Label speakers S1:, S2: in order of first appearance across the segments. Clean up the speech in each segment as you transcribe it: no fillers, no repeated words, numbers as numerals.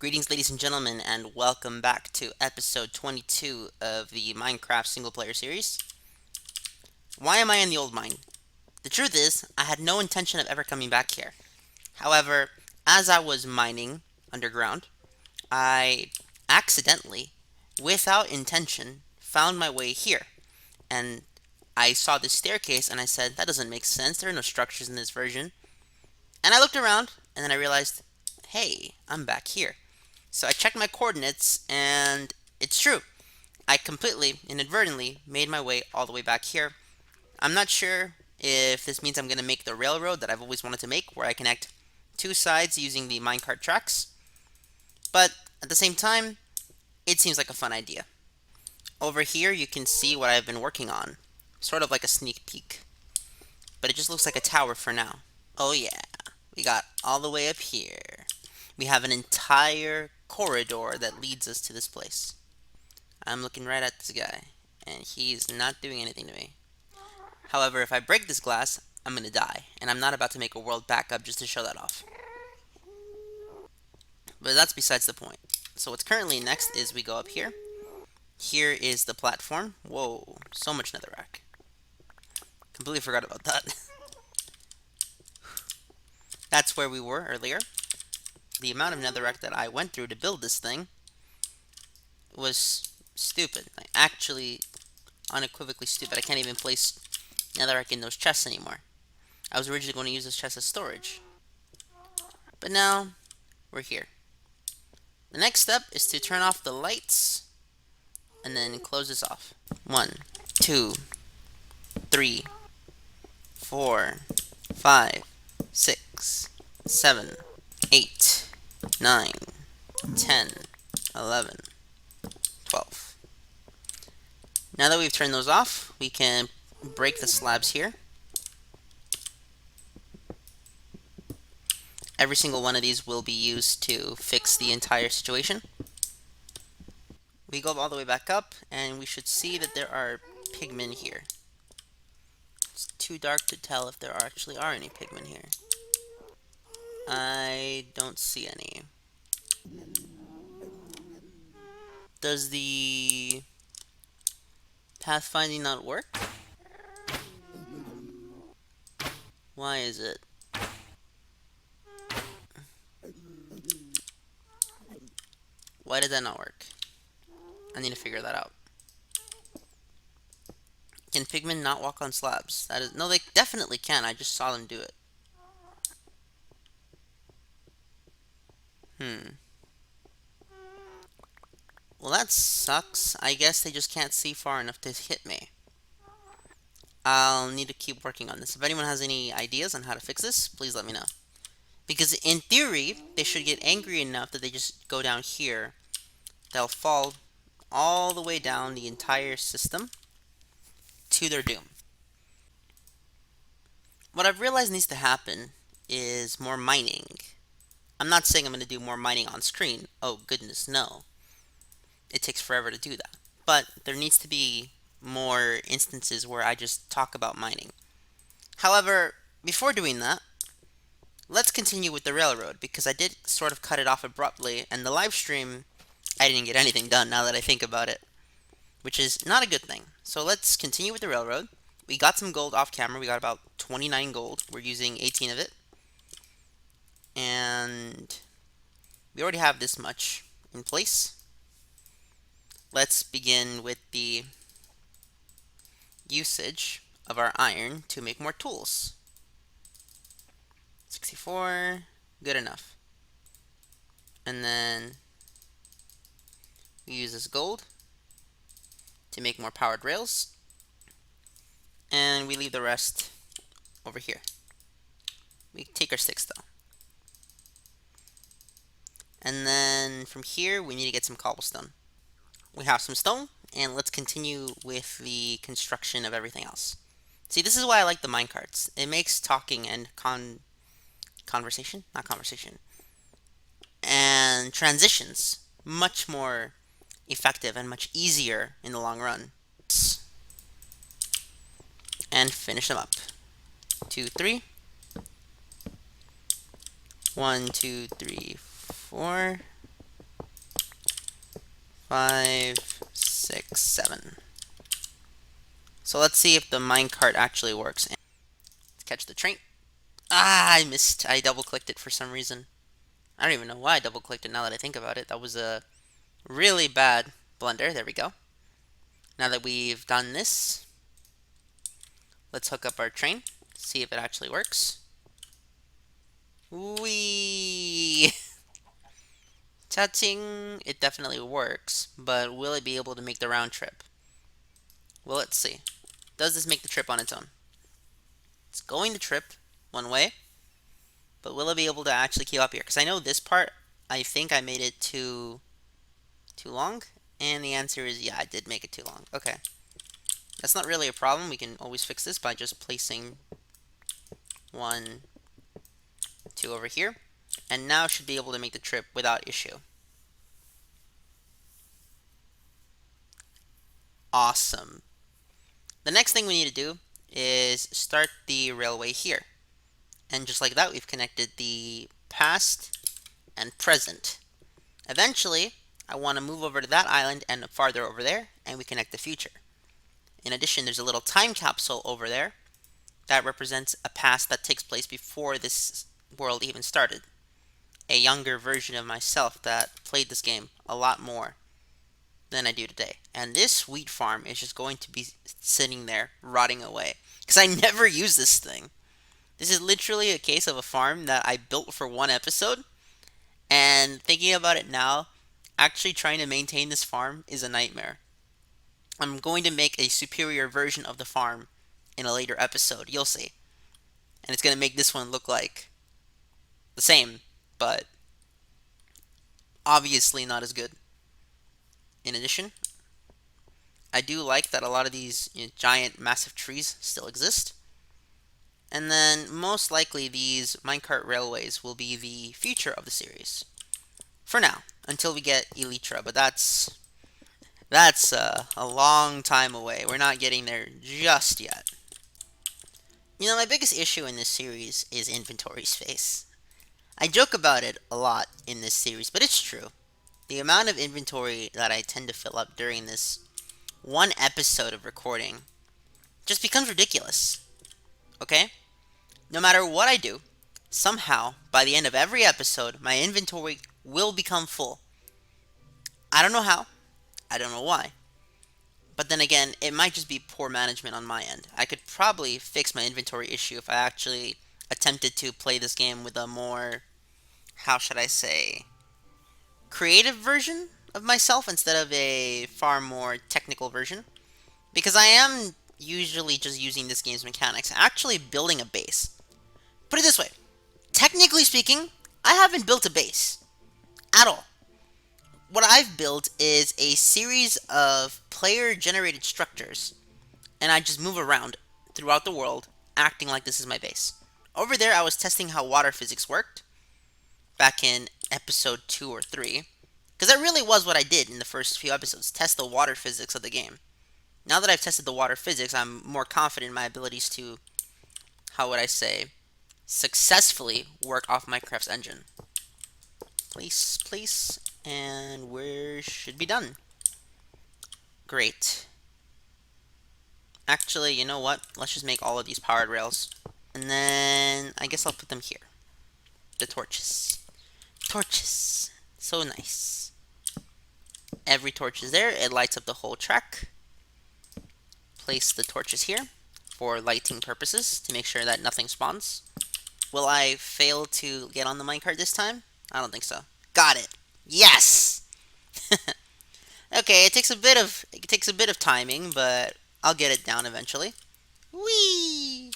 S1: Greetings, ladies and gentlemen, and welcome back to episode 22 of the Minecraft single player series. Why am I in the old mine? The truth is, I had no intention of ever coming back here. However, as I was mining underground, I accidentally, without intention, found my way here. And I saw this staircase and I said, that doesn't make sense. There are no structures in this version. And I looked around and then I realized, hey, I'm back here. So I checked my coordinates, and it's true. I completely, inadvertently, made my way all the way back here. I'm not sure if this means I'm going to make the railroad that I've always wanted to make, where I connect two sides using the minecart tracks. But at the same time, it seems like a fun idea. Over here, you can see what I've been working on. Sort of like a sneak peek. But it just looks like a tower for now. Oh yeah, we got all the way up here. We have an entire corridor that leads us to this place. I'm looking right at this guy, and he's not doing anything to me. However, if I break this glass, I'm gonna die, and I'm not about to make a world backup just to show that off. But that's besides the point. So what's currently next is we go up here. Here is the platform. Whoa, so much netherrack. Completely forgot about that. That's where we were earlier. The amount of netherrack that I went through to build this thing was stupid. Like, actually, unequivocally stupid. I can't even place netherrack in those chests anymore. I was originally going to use this chest as storage. But now, we're here. The next step is to turn off the lights and then close this off. 1, 2, 3, 4, 5, 6, 7, 8, 9, 10, 11, 12. Now that we've turned those off, we can break the slabs here. Every single one of these will be used to fix the entire situation. We go all the way back up, and we should see that there are pigmen here. It's too dark to tell if there actually are any pigmen here. I don't see any. Does the pathfinding not work? Why is it? Why did that not work? I need to figure that out. Can pigmen not walk on slabs? That is, no, they definitely can. I just saw them do it. Well, that sucks. I guess they just can't see far enough to hit me. I'll need to keep working on this. If anyone has any ideas on how to fix this, please let me know. Because in theory, they should get angry enough that they just go down here. They'll fall all the way down the entire system to their doom. What I've realized needs to happen is more mining. I'm not saying I'm going to do more mining on screen. Oh, goodness, no. It takes forever to do that. But there needs to be more instances where I just talk about mining. However, before doing that, let's continue with the railroad, because I did sort of cut it off abruptly, and the live stream, I didn't get anything done now that I think about it, which is not a good thing. So let's continue with the railroad. We got some gold off camera. We got about 29 gold. We're using 18 of it. And we already have this much in place. Let's begin with the usage of our iron to make more tools. 64, good enough. And then we use this gold to make more powered rails. And we leave the rest over here. We take our sticks though. And then from here, we need to get some cobblestone. We have some stone, and let's continue with the construction of everything else. See, this is why I like the minecarts. It makes talking and conversation, not conversation, and transitions much more effective and much easier in the long run. And finish them up. 2, 3. 1, 2, 3, 4. 5, 6, 7. So let's see if the minecart actually works. Let's catch the train. Ah, I missed. I double clicked it for some reason. I don't even know why I double clicked it now that I think about it. That was a really bad blunder. There we go. Now that we've done this, let's hook up our train. See if it actually works. Whee! Touching, it definitely works, but will it be able to make the round trip? Well, let's see. Does this make the trip on its own? It's going to trip one way, but will it be able to actually keep up here? Because I know this part, I think I made it too long, and the answer is yeah, I did make it too long. Okay. That's not really a problem. We can always fix this by just placing 1, 2 over here, and now should be able to make the trip without issue. Awesome. The next thing we need to do is start the railway here. And just like that, we've connected the past and present. Eventually, I want to move over to that island and farther over there, and we connect the future. In addition, there's a little time capsule over there that represents a past that takes place before this world even started. A younger version of myself that played this game a lot more than I do today. And this wheat farm is just going to be sitting there rotting away because I never use this thing. This is literally a case of a farm that I built for one episode, and thinking about it now, actually trying to maintain this farm is a nightmare. I'm going to make a superior version of the farm in a later episode, you'll see. And it's going to make this one look like the same, but obviously not as good. In addition, I do like that a lot of these giant, massive trees still exist. And then, most likely, these minecart railways will be the future of the series. For now, until we get Elytra, but that's a long time away. We're not getting there just yet. My biggest issue in this series is inventory space. I joke about it a lot in this series, but it's true. The amount of inventory that I tend to fill up during this one episode of recording just becomes ridiculous. Okay? No matter what I do, somehow, by the end of every episode, my inventory will become full. I don't know how. I don't know why. But then again, it might just be poor management on my end. I could probably fix my inventory issue if I actually attempted to play this game with a more, how should I say, creative version of myself instead of a far more technical version. Because I am usually just using this game's mechanics, actually building a base. Put it this way, technically speaking, I haven't built a base at all. What I've built is a series of player-generated structures, and I just move around throughout the world, acting like this is my base. Over there, I was testing how water physics worked, back in episode 2 or 3, because that really was what I did in the first few episodes, test the water physics of the game. Now that I've tested the water physics, I'm more confident in my abilities to, how would I say, successfully work off Minecraft's engine. Place, and we should be done. Great. Actually, you know what? Let's just make all of these powered rails. And then, I guess I'll put them here. The torches. Torches. So nice. Every torch is there. It lights up the whole track. Place the torches here for lighting purposes to make sure that nothing spawns. Will I fail to get on the minecart this time? I don't think so. Got it. Yes! Okay, it takes a bit of timing, but I'll get it down eventually. Whee!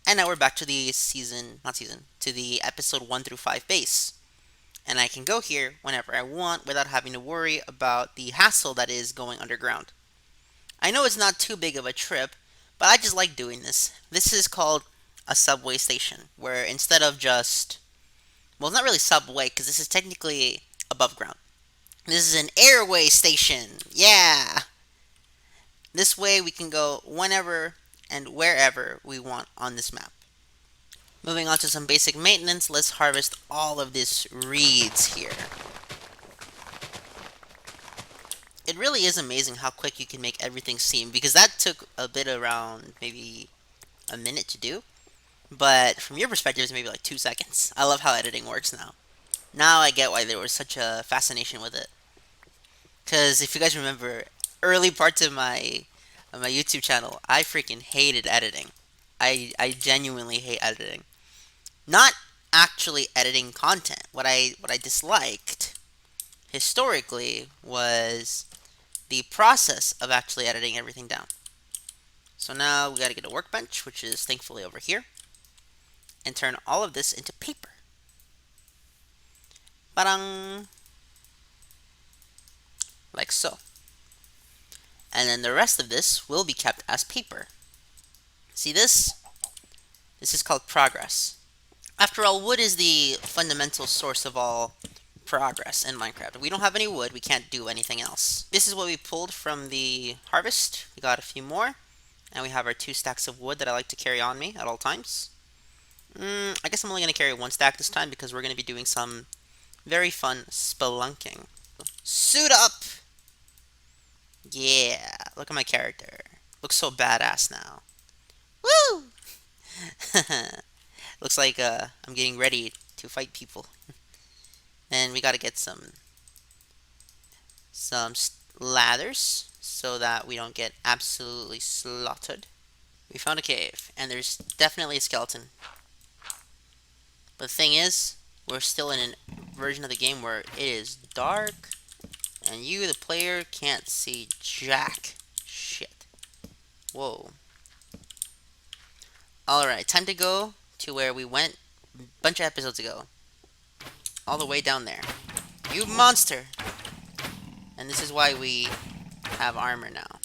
S1: And now we're back to the to the episode 1 through 5 base. And I can go here whenever I want without having to worry about the hassle that is going underground. I know it's not too big of a trip, but I just like doing this. This is called a subway station, where instead of just, well, it's not really subway, because this is technically above ground. This is an airway station. Yeah! This way we can go whenever and wherever we want on this map. Moving on to some basic maintenance, let's harvest all of this reeds here. it really is amazing how quick you can make everything seem, because that took a bit around maybe a minute to do. But from your perspective, it's maybe like 2 seconds. I love how editing works now. Now I get why there was such a fascination with it. Because if you guys remember, early parts of my YouTube channel, I freaking hated editing. I genuinely hate editing. Not actually editing content. What I disliked historically was the process of actually editing everything down. So now we gotta get a workbench, which is thankfully over here, and turn all of this into paper. Parang like so. And then the rest of this will be kept as paper. See this? This is called progress. After all, wood is the fundamental source of all progress in Minecraft. If we don't have any wood, we can't do anything else. This is what we pulled from the harvest. We got a few more. And we have our 2 stacks of wood that I like to carry on me at all times. I guess I'm only going to carry 1 stack this time because we're going to be doing some very fun spelunking. Suit up! Yeah, look at my character. Looks so badass now. Woo! Looks like I'm getting ready to fight people. And we gotta get some ladders so that we don't get absolutely slaughtered. We found a cave, and there's definitely a skeleton. But the thing is, we're still in a version of the game where it is dark, and you, the player, can't see jack shit. Whoa. Alright, time to go to where we went a bunch of episodes ago. All the way down there. You monster! And this is why we have armor now.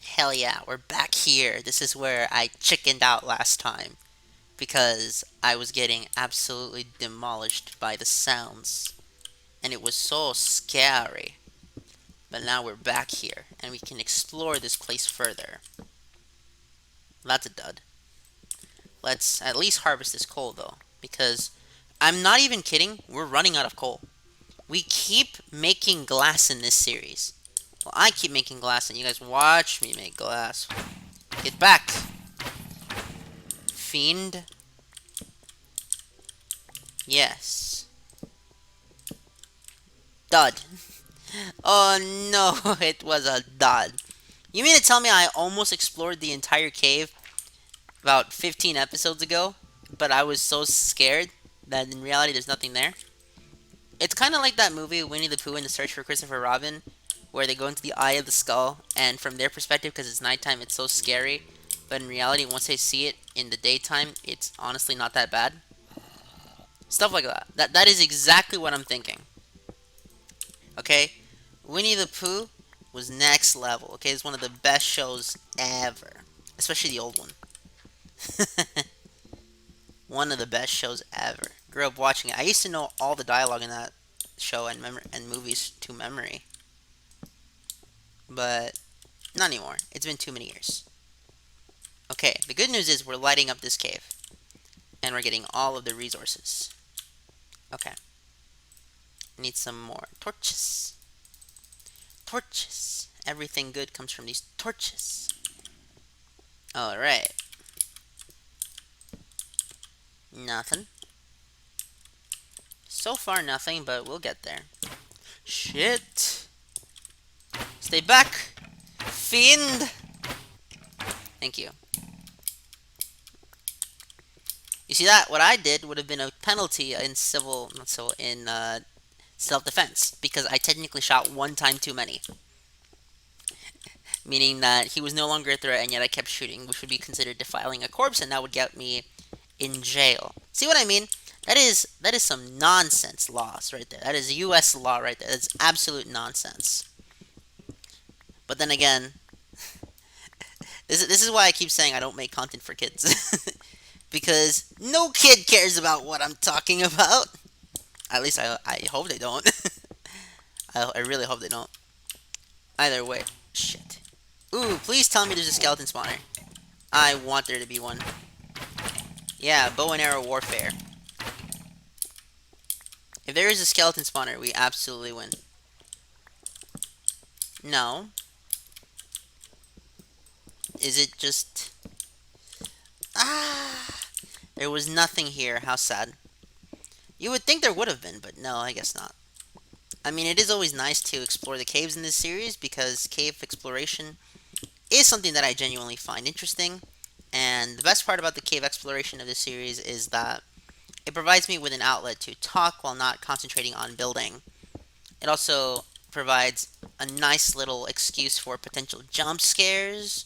S1: Hell yeah, we're back here. This is where I chickened out last time, because I was getting absolutely demolished by the sounds. And it was so scary. But now we're back here, and we can explore this place further. That's a dud. Let's at least harvest this coal, though, because I'm not even kidding, we're running out of coal. We keep making glass in this series. Well, I keep making glass, and you guys watch me make glass. Get back! Fiend. Yes. Dud. Oh no, it was a dud. You mean to tell me I almost explored the entire cave about 15 episodes ago, but I was so scared that in reality there's nothing there? It's kind of like that movie Winnie the Pooh and the Search for Christopher Robin, where they go into the eye of the skull, and from their perspective, because it's nighttime, it's so scary, but in reality, once they see it in the daytime, it's honestly not that bad. Stuff like that. That is exactly what I'm thinking. Okay? Winnie the Pooh was next level. Okay? It's one of the best shows ever. Especially the old one. One of the best shows ever. Grew up watching it. I used to know all the dialogue in that show and movies to memory. But not anymore. It's been too many years. Okay, the good news is we're lighting up this cave. And we're getting all of the resources. Okay. Need some more torches. Torches. Everything good comes from these torches. Alright. Nothing. So far nothing, but we'll get there. Shit. Stay back. Fiend. Thank you. You see that? What I did would have been a penalty in self-defense, because I technically shot one time too many. Meaning that he was no longer a threat, and yet I kept shooting, which would be considered defiling a corpse, and that would get me in jail. See what I mean? That is some nonsense laws right there. That is U.S. law right there. That's absolute nonsense. But then again, this is why I keep saying I don't make content for kids. Because no kid cares about what I'm talking about. At least I hope they don't. I really hope they don't. Either way. Shit. Ooh, please tell me there's a skeleton spawner. I want there to be one. Yeah, bow and arrow warfare. If there is a skeleton spawner, we absolutely win. No. Is it just... Ah! There was nothing here. How sad. You would think there would have been, but no, I guess not. I mean, it is always nice to explore the caves in this series because cave exploration is something that I genuinely find interesting. And the best part about the cave exploration of this series is that it provides me with an outlet to talk while not concentrating on building. It also provides a nice little excuse for potential jump scares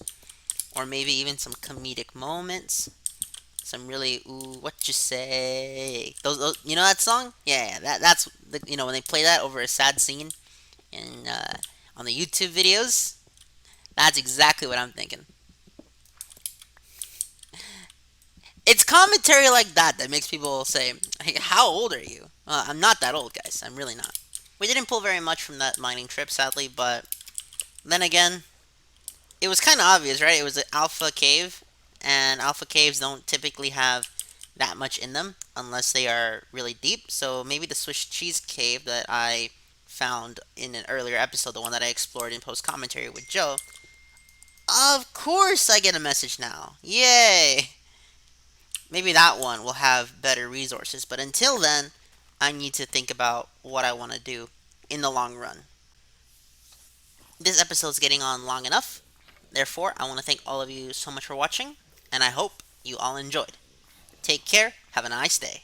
S1: or maybe even some comedic moments. Some really ooh, what you say? Those you know that song? Yeah, that's the, when they play that over a sad scene in on the YouTube videos. That's exactly what I'm thinking. It's commentary like that makes people say, hey, "How old are you?" I'm not that old, guys. I'm really not. We didn't pull very much from that mining trip, sadly, but then again, it was kind of obvious, right? It was an alpha cave, and alpha caves don't typically have that much in them unless they are really deep. So maybe the Swiss cheese cave that I found in an earlier episode, the one that I explored in post commentary with Joe, of course I get a message now. Yay! Maybe that one will have better resources, but until then, I need to think about what I want to do in the long run. This episode's getting on long enough. Therefore, I want to thank all of you so much for watching, and I hope you all enjoyed. Take care. Have a nice day.